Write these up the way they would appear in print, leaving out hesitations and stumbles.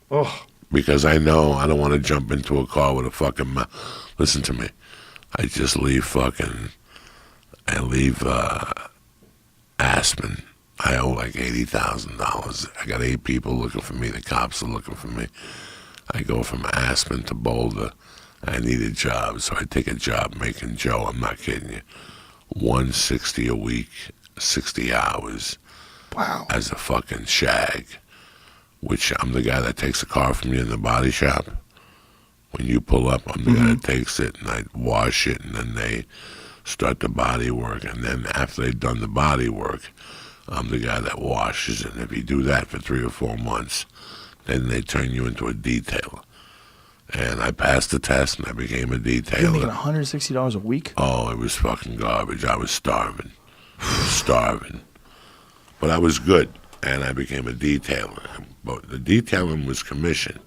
Oh, because I know I don't want to jump into a car with a fucking. Listen to me. I just leave fucking. I leave Aspen. I owe like $80,000. I got 8 people looking for me. The cops are looking for me. I go from Aspen to Boulder. I need a job, so I take a job making Joe. I'm not kidding you. 160 a week, 60 hours wow. as a fucking shag. Which I'm the guy that takes the car from you in the body shop. When you pull up, I'm the guy that takes it and I wash it, and then they start the body work. And then after they've done the body work, I'm the guy that washes it. And if you do that for 3 or 4 months, then they turn you into a detailer. And I passed the test and I became a detailer. You're making $160 a week? Oh, it was fucking garbage. I was starving. Starving. But I was good, and I became a detailer. But the detailing was commission.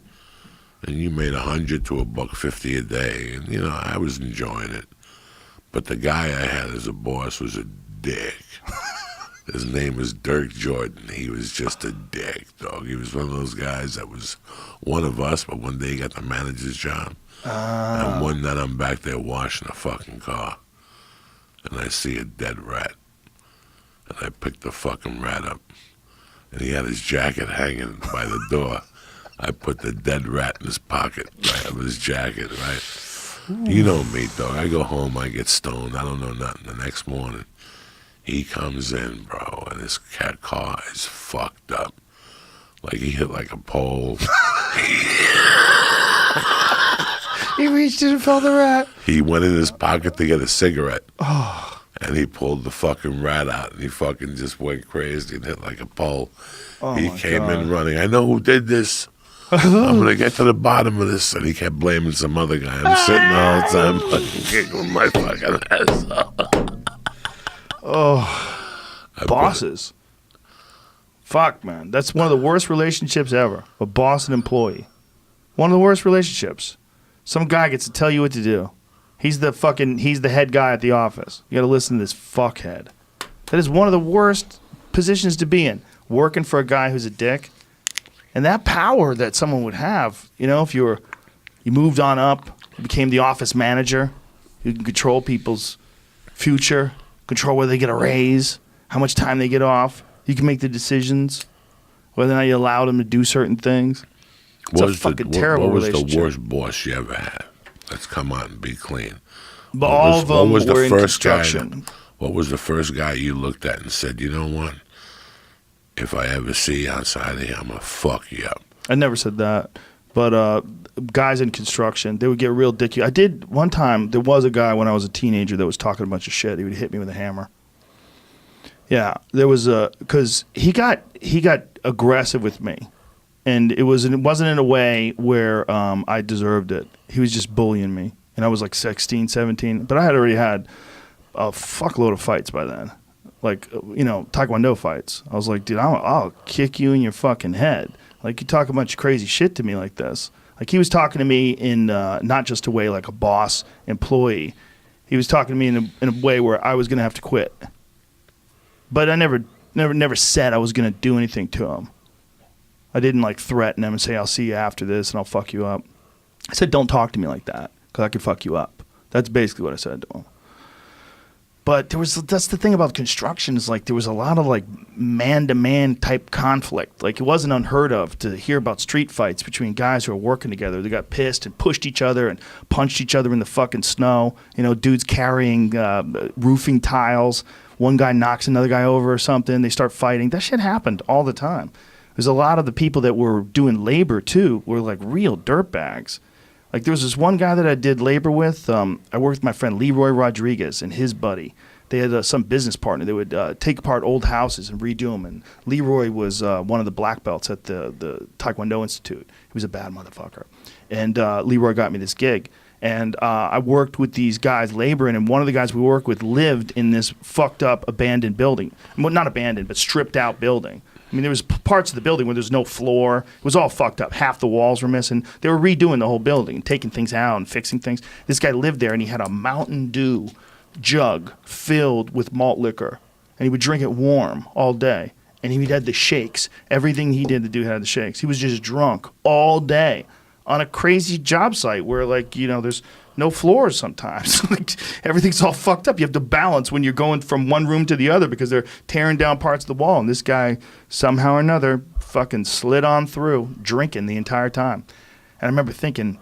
And you made $100 to $150 a day. And, you know, I was enjoying it. But the guy I had as a boss was a dick. His name was Dirk Jordan. He was just a dick, dog. He was one of those guys that was one of us, but one day he got the manager's job. And one night I'm back there washing a fucking car. And I see a dead rat. And I picked the fucking rat up. And he had his jacket hanging by the door. I put the dead rat in his pocket, right, of his jacket, right? You know me, dog. I go home, I get stoned. I don't know nothing. The next morning, he comes in, bro, and his cat car is fucked up. Like he hit like a pole. He reached in and felt the rat. He went in his pocket to get a cigarette. And he pulled the fucking rat out, and he fucking just went crazy and hit like a pole. He came in running. I know who did this. I'm going to get to the bottom of this. And he kept blaming some other guy. I'm sitting all the time fucking kicking my fucking ass off. Bosses. Fuck, man. That's one of the worst relationships ever. A boss and employee. One of the worst relationships. Some guy gets to tell you what to do. He's the head guy at the office. You got to listen to this fuckhead. That is one of the worst positions to be in. Working for a guy who's a dick. And that power that someone would have, you know, if you moved on up, you became the office manager, you can control people's future, control whether they get a raise, how much time they get off. You can make the decisions, whether or not you allow them to do certain things. It's a fucking terrible relationship. What was the worst boss you ever had? Let's come on and be clean. But all of them were in construction. What was the first guy you looked at and said, you know what? If I ever see you outside of here, I'm going to fuck you up. I never said that. But guys in construction, they would get real dicky. I did one time, there was a guy when I was a teenager that was talking a bunch of shit. He would hit me with a hammer. Yeah, there was because he got aggressive with me. And it wasn't in a way where I deserved it. He was just bullying me. And I was like 16, 17. But I had already had a fuckload of fights by then. Like, you know, Taekwondo fights. I was like, dude, I'll kick you in your fucking head. Like, you talk a bunch of crazy shit to me like this. Like, he was talking to me in not just a way like a boss employee. He was talking to me in a way where I was going to have to quit. But I never said I was going to do anything to him. I didn't, like, threaten him and say, I'll see you after this and I'll fuck you up. I said, don't talk to me like that because I could fuck you up. That's basically what I said to him. But that's the thing about construction is like there was a lot of like man-to-man type conflict. Like it wasn't unheard of to hear about street fights between guys who are working together. They got pissed and pushed each other and punched each other in the fucking snow. You know, dudes carrying roofing tiles. One guy knocks another guy over or something. They start fighting. That shit happened all the time. There's a lot of the people that were doing labor too were like real dirtbags. Like there was this one guy that I did labor with. I worked with my friend Leroy Rodriguez and his buddy. They had some business partner. They would take apart old houses and redo them. And Leroy was one of the black belts at the Taekwondo Institute. He was a bad motherfucker. And Leroy got me this gig. And I worked with these guys laboring. And one of the guys we worked with lived in this fucked up abandoned building. Well, not abandoned, but stripped out building. I mean, there was parts of the building where there's no floor. It was all fucked up. Half the walls were missing. They were redoing the whole building and taking things out and fixing things. This guy lived there, and he had a Mountain Dew jug filled with malt liquor, and he would drink it warm all day. and he had the shakes. Everything he did, the dude had the shakes. He was just drunk all day on a crazy job site where, like, you know, there's no floors sometimes. Like, everything's all fucked up. You have to balance when you're going from one room to the other because they're tearing down parts of the wall. And this guy, somehow or another, fucking slid on through, drinking the entire time. And I remember thinking,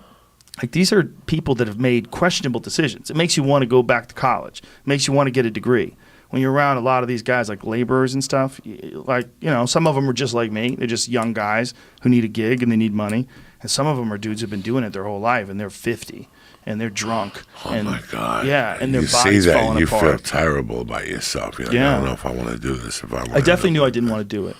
like, these are people that have made questionable decisions. It makes you want to go back to college. It makes you want to get a degree. When you're around a lot of these guys, like laborers and stuff, like, you know, some of them are just like me. They're just young guys who need a gig and they need money. And some of them are dudes who've been doing it their whole life, and they're 50 and they're drunk. Oh, and, my God. Yeah, and their you body's see that falling and you apart. feel terrible about yourself. You're like, Yeah. I don't know if I want to do this. I definitely knew I didn't want to do it.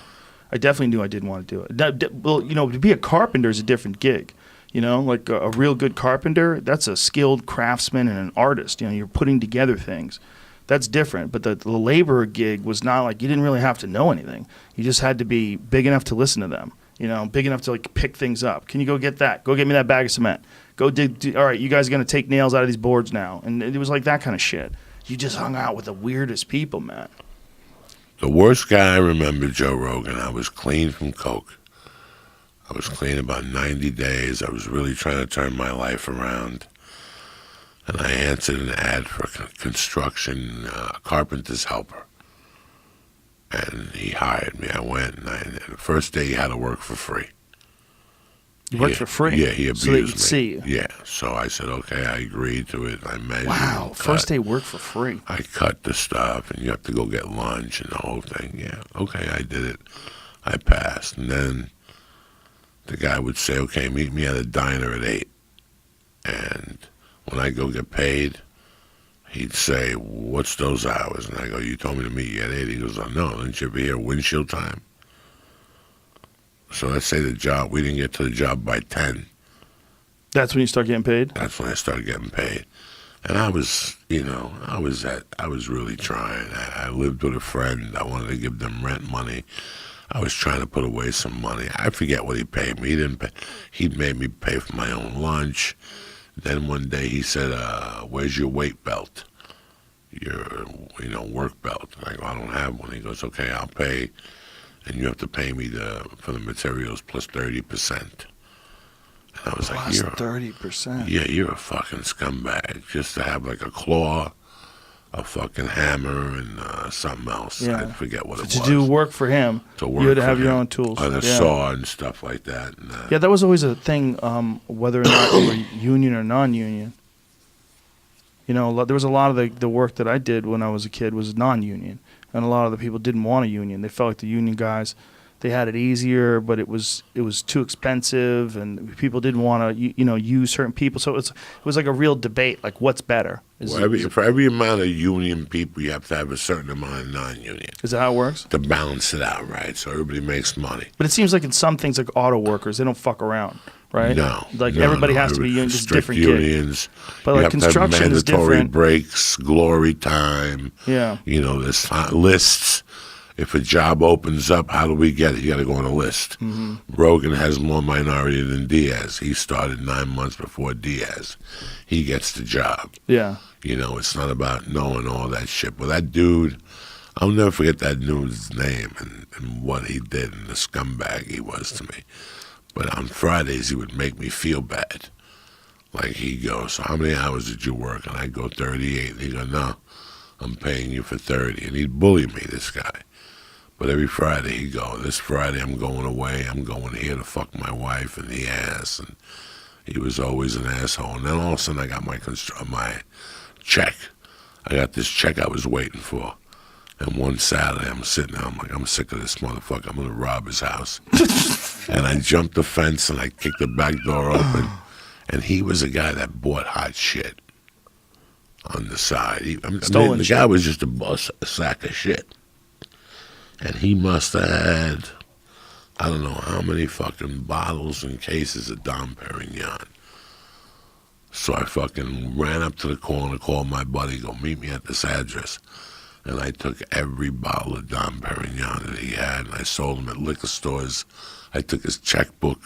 I definitely knew I didn't want to do it. Well, you know, to be a carpenter is a different gig. You know, like a real good carpenter, that's a skilled craftsman and an artist. You know, you're putting together things. That's different. But the laborer gig was not like, you didn't really have to know anything. You just had to be big enough to listen to them. You know, big enough to, like, pick things up. Can you go get that? Go get me that bag of cement. Go dig. All right, you guys are going to take nails out of these boards now. And it was like that kind of shit. You just hung out with the weirdest people, man. The worst guy I remember, Joe Rogan. I was clean from coke. I was clean about 90 days. I was really trying to turn my life around. And I answered an ad for a construction carpenter's helper. And he hired me. I went, and the first day he had to work for free. You worked for free? Yeah, he abused so they me. could see you. Yeah, so I said, okay, I agreed to it. I measured. Wow, first day work for free. I cut the stuff, and you have to go get lunch and the whole thing. Yeah, okay, I did it. I passed. And then the guy would say, okay, meet me at a diner at 8. And when I go get paid, he'd say, what's those hours? And I go, you told me to meet you at 8. He goes, oh, no, didn't you ever hear windshield time? So let's say the job, we didn't get to the job by 10. That's when you start getting paid? That's when I started getting paid. And I was, you know, I was really trying. I lived with a friend. I wanted to give them rent money. I was trying to put away some money. I forget what he paid me. He didn't pay. He made me pay for my own lunch. Then one day he said, where's your weight belt? Your, you know, work belt. I go, I don't have one. He goes, okay, I'll pay. And you have to pay me for the materials plus 30%. And I was like, plus 30%. Yeah, you're a fucking scumbag. Just to have like a claw, a fucking hammer, and something else. Yeah. I forget what it was. To do work for him, you had to have your own tools. And a saw and stuff like that. And, yeah, that was always a thing, whether or not you were union or non-union. You know, there was a lot of the work that I did when I was a kid was non-union. And a lot of the people didn't want a union. They felt like the union guys, they had it easier, but it was too expensive, and people didn't want to, you know, use certain people. So it was like a real debate, like what's better. For every amount of union people, you have to have a certain amount of non-union. Is that how it works? To balance it out, right? So everybody makes money. But it seems like in some things, like auto workers, they don't fuck around, right? No. Like everybody has to be union, just different unions. But like construction is different. Mandatory breaks, glory time. Yeah. You know, there's lists. If a job opens up, how do we get it? You got to go on a list. Mm-hmm. Rogan has more minority than Diaz. He started 9 months before Diaz. He gets the job. Yeah. You know, it's not about knowing all that shit. But that dude, I'll never forget that dude's name and what he did and the scumbag he was to me. But on Fridays, he would make me feel bad. Like he'd go, so how many hours did you work? And I'd go 38. And he'd go, no, I'm paying you for 30. And he'd bully me, this guy. But every Friday he'd go, this Friday I'm going away. I'm going here to fuck my wife in the ass. And he was always an asshole. And then all of a sudden I got my check. I got this check I was waiting for. And one Saturday I'm sitting there, I'm like, I'm sick of this motherfucker. I'm going to rob his house. And I jumped the fence and I kicked the back door open. And he was a guy that bought hot shit on the side. The guy was just a sack of shit. And he must have had, I don't know how many fucking bottles and cases of Dom Perignon. So I fucking ran up to the corner, called my buddy, go meet me at this address. And I took every bottle of Dom Perignon that he had, and I sold them at liquor stores. I took his checkbook.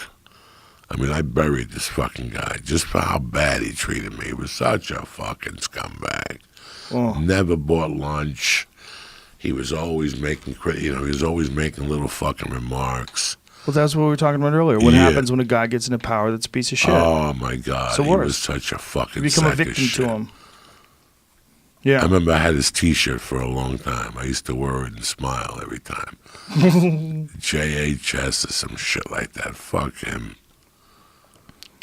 I mean, I buried this fucking guy just for how bad he treated me. He was such a fucking scumbag. Oh. Never bought lunch. he was always making, he was always making little fucking remarks. Well, that's what we were talking about earlier. What Yeah. happens when a guy gets into power that's a piece of shit? Oh my God, It's the he worst. was such a fucking You become a sack of victim shit. to him. Yeah. I remember I had his T-shirt for a long time. I used to wear it and smile every time. JHS or some shit like that. Fuck him.